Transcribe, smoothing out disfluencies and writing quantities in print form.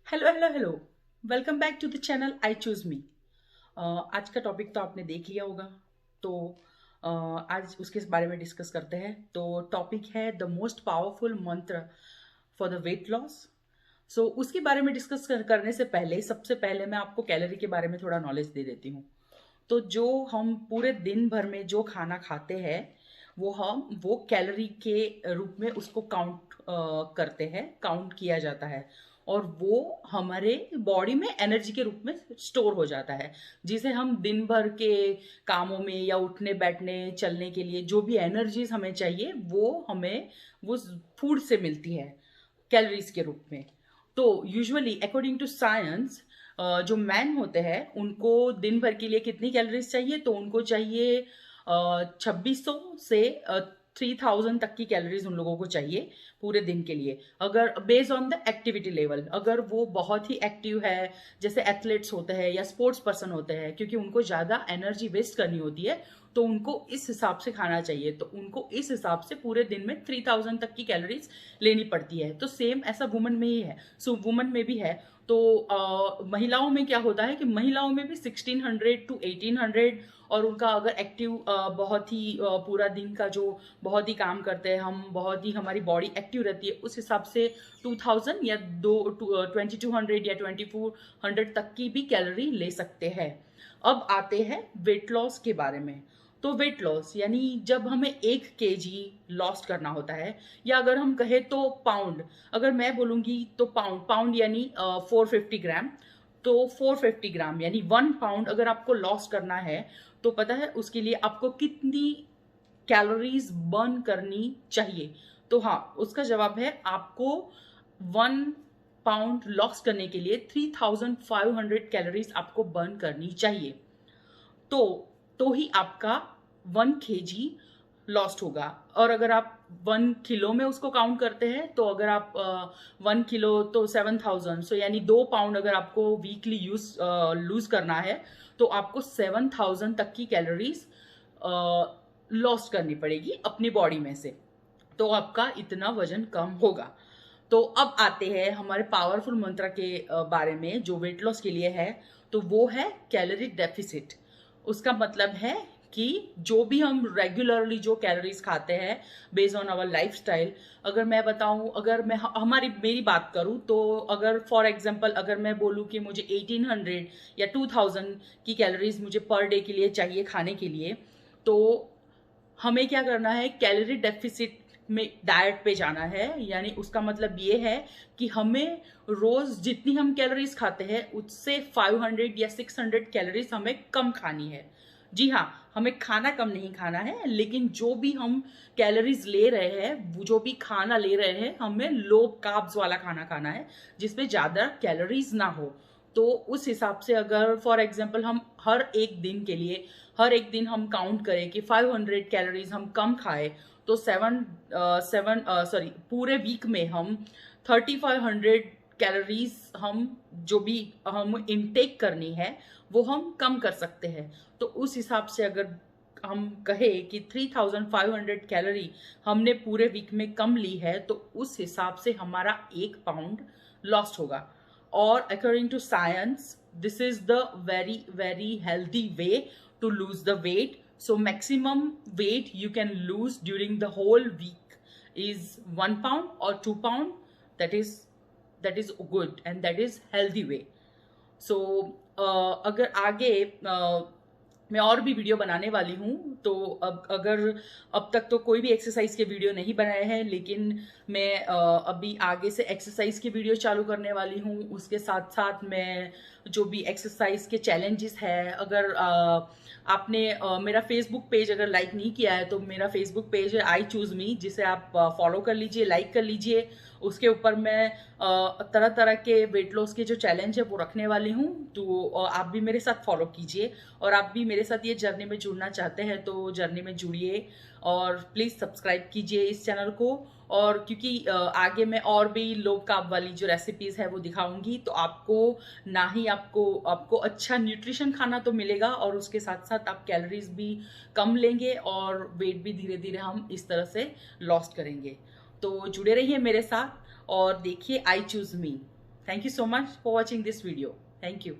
Hello hello hello. Welcome back to the channel I choose me. आज का topic तो आपने देख लिया होगा। तो आज उसके बारे में डिस्कस करते हैं। तो टॉपिक है द मोस्ट पावरफुल मंत्र फॉर द वेट लॉस। सो उसके बारे में डिस्कस करने से पहले सबसे पहले मैं आपको कैलोरी के बारे में थोड़ा नॉलेज दे देती हूँ। तो जो हम पूरे दिन भर में जो खाना खाते हैं वो कैलोरी के रूप में उसको काउंट करते हैं, काउंट किया जाता है। और वो हमारे बॉडी में एनर्जी के रूप में स्टोर हो जाता है, जिसे हम दिन भर के कामों में या उठने बैठने चलने के लिए जो भी एनर्जीज हमें चाहिए वो हमें वो फूड से मिलती है कैलोरीज के रूप में। तो यूजुअली अकॉर्डिंग टू साइंस जो मैन होते हैं उनको दिन भर के लिए कितनी कैलोरीज चाहिए, तो उनको चाहिए 2600 से 3000 तक की कैलोरीज उन लोगों को चाहिए पूरे दिन के लिए। अगर based on the activity level, अगर वो बहुत ही एक्टिव है, जैसे एथलीट्स होते हैं या स्पोर्ट्स पर्सन होते हैं, क्योंकि उनको ज़्यादा एनर्जी वेस्ट करनी होती है, तो उनको इस हिसाब से खाना चाहिए। तो उनको इस हिसाब से पूरे दिन में 3000 तक की कैलोरीज लेनी पड़ती है। तो सेम ऐसा वुमन में ही है। सो वुमन में भी है। तो महिलाओं में क्या होता है कि महिलाओं में भी 1600 टू 1800, और उनका अगर एक्टिव बहुत ही पूरा दिन का जो बहुत ही काम करते हैं हम, बहुत ही हमारी बॉडी एक्टिव रहती है, उस हिसाब से 2000 या 2200 या 2400 तक की भी कैलोरी ले सकते हैं। अब आते हैं वेट लॉस के बारे में। तो वेट लॉस यानी जब हमें 1 kg लॉस करना होता है, या अगर हम कहें तो पाउंड, अगर मैं बोलूंगी तो पाउंड पाउंड यानी 450 ग्राम। तो 450 ग्राम यानी 1 पाउंड अगर आपको लॉस करना है, तो पता है उसके लिए आपको कितनी कैलोरीज बर्न करनी चाहिए? तो हाँ, उसका जवाब है आपको 1 पाउंड लॉस करने के लिए 3500 कैलोरीज आपको बर्न करनी चाहिए। तो ही आपका 1 kg लॉस्ट होगा। और अगर आप 1 किलो में उसको काउंट करते हैं, तो अगर आप 1 किलो तो 7000, सो यानी 2 पाउंड अगर आपको वीकली लूज करना है, तो आपको 7000 तक की कैलोरीज लॉस्ट करनी पड़ेगी अपनी बॉडी में से। तो आपका इतना वजन कम होगा। तो अब आते हैं हमारे पावरफुल मंत्र के बारे में जो वेट लॉस के लिए है। तो वो है कैलोरी डेफिसिट। उसका मतलब है कि जो भी हम रेगुलरली जो कैलोरीज खाते हैं बेस्ड ऑन आवर लाइफस्टाइल, अगर मैं बताऊं, अगर मैं मेरी बात करूं, तो अगर फॉर एग्जांपल अगर मैं बोलूं कि मुझे 1800 या 2000 की कैलोरीज मुझे पर डे के लिए चाहिए खाने के लिए, तो हमें क्या करना है, कैलोरी डेफिसिट में डाइट पे जाना है। यानी उसका मतलब ये है कि हमें रोज जितनी हम कैलोरीज खाते हैं उससे 500 या 600 कैलोरीज हमें कम खानी है। जी हाँ, हमें खाना कम नहीं खाना है, लेकिन जो भी हम कैलोरीज ले रहे हैं, वो जो भी खाना ले रहे हैं, हमें लो कार्ब्स वाला खाना खाना है जिसमें ज्यादा कैलोरीज ना हो। तो उस हिसाब से अगर फॉर एग्जाम्पल हम हर एक दिन हम काउंट करें कि 500 कैलोरीज हम कम खाए, तो पूरे वीक में हम 3500 कैलोरीज हम जो भी हम इनटेक करनी है वो हम कम कर सकते हैं। तो उस हिसाब से अगर हम कहें कि 3500 कैलोरी हमने पूरे वीक में कम ली है, तो उस हिसाब से हमारा 1 पाउंड लॉस्ट होगा। और according to science this is the very very healthy way to lose the weight. So maximum weight you can lose during the whole week is 1 pound or 2 pound. That is good and that is healthy way. So अगर आगे मैं और भी video बनाने वाली हूँ, तो अब तक तो कोई भी एक्सरसाइज के वीडियो नहीं बनाए हैं, लेकिन मैं अभी आगे से एक्सरसाइज की वीडियो चालू करने वाली हूँ। उसके साथ साथ मैं जो भी एक्सरसाइज के चैलेंजेस है, अगर आपने मेरा फेसबुक पेज अगर लाइक नहीं किया है, तो मेरा फेसबुक पेज है आई चूज मी, जिसे आप फॉलो कर लीजिए, लाइक कर लीजिए। उसके ऊपर मैं तरह तरह के वेट लॉस के जो चैलेंज है वो रखने वाली हूँ। तो आप भी मेरे साथ फॉलो कीजिए, और आप भी मेरे साथ ये जर्नी में जुड़ना चाहते हैं तो जर्नी में जुड़िए, और प्लीज़ सब्सक्राइब कीजिए इस चैनल को। और क्योंकि आगे मैं और भी लो कार्ब वाली जो रेसिपीज़ है वो दिखाऊंगी, तो आपको ना ही आपको अच्छा न्यूट्रिशन खाना तो मिलेगा, और उसके साथ साथ आप कैलोरीज भी कम लेंगे और वेट भी धीरे धीरे हम इस तरह से लॉस करेंगे। तो जुड़े रहिए मेरे साथ और देखिए आई choose me. Thank you so much for watching this video. Thank you.